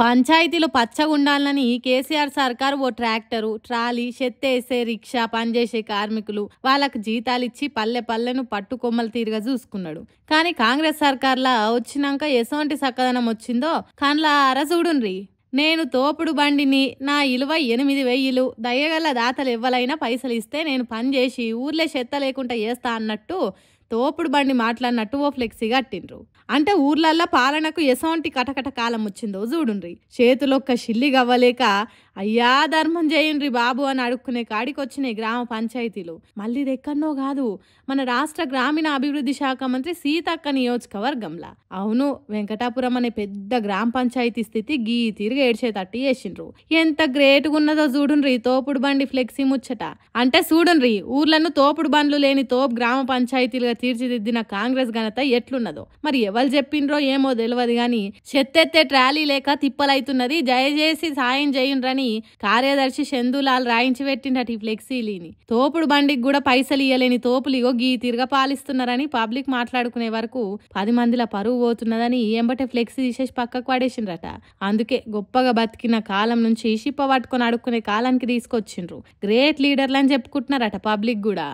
పంచాయతీలో పచ్చగుండాలని కేసీఆర్ సర్కారు ఓ tractor, trolley, చెత్తేసే rickshaw పనిచేసే కార్మికులు వాళ్ళకు జీతాలిచ్చి పల్లె పల్లెను పట్టుకొమ్మలు తీరుగా చూసుకున్నాడు. కానీ కాంగ్రెస్ సర్కార్లా వచ్చినాక ఎసోంటి సక్కదనం వచ్చిందో కన్లా అరసూడుండ్రి. నేను తోపుడు బండిని, నా ఇలువ 8,000, దయగల దాతలు ఎవ్వలైనా పైసలు ఇస్తే నేను పని చేసి ఊర్లే చెత్త లేకుండా చేస్తా అన్నట్టు తోపుడు బండి మాట్లాడినట్టు ఓ ఫ్లెక్సీ కట్టిండ్రు. అంటే ఊర్లల్లో పాలనకు ఎసోంటి కటకట కాలం వచ్చిందో చూడుండ్రి. చేతులొక్క షిల్లి గవ్వలేక అయ్యా ధర్మం చేయండ్రి బాబు అని అడుక్కునే కాడికి వచ్చినాయి గ్రామ పంచాయతీలు. మళ్ళీ ఇది ఎక్కడనో కాదు, మన రాష్ట్ర గ్రామీణ అభివృద్ధి శాఖ మంత్రి సీతక్క నియోజకవర్గంలా. అవును, వెంకటాపురం అనే పెద్ద గ్రామ పంచాయతీ స్థితి గీ తిరిగి ఏడ్చేటట్టు చేసిండ్రు. ఎంత గ్రేట్గా ఉన్నదో చూడుండ్రి తోపుడు బండి ఫ్లెక్సీ ముచ్చట. అంటే చూడుండ్రి, ఊర్లను తోపుడు బండ్లు లేని తోపు గ్రామ పంచాయతీలుగా తీర్చిదిద్దిన కాంగ్రెస్ ఘనత ఎట్లున్నదో మరి ఎవరు చెప్పిండ్రో ఏమో తెలియదు గాని చెత్తెత్తే ట్రాలీ లేక తిప్పలైతున్నది, దయచేసి సాయం చేయండ్రని కార్యదర్శి చందులాల్ రాయించి పెట్టిండట ఈ ఫ్లెక్సీలీని. తోపుడు బండికి కూడా పైసలు ఇయ్యలేని తోపులిగో గీ తిరగ పాలిస్తున్నారని పబ్లిక్ మాట్లాడుకునే వరకు 10 మందిల పరువు పోతున్నదని ఎంబటే ఫ్లెక్సీ తీసేసి పక్కకు పడేసిండ్రట. అందుకే గొప్పగా బతికిన కాలం నుంచి షిప్ప పట్టుకొని అడుక్కునే కాలానికి తీసుకొచ్చిండ్రు. గ్రేట్ లీడర్లు అని చెప్పుకుంటున్నారట పబ్లిక్ కూడా.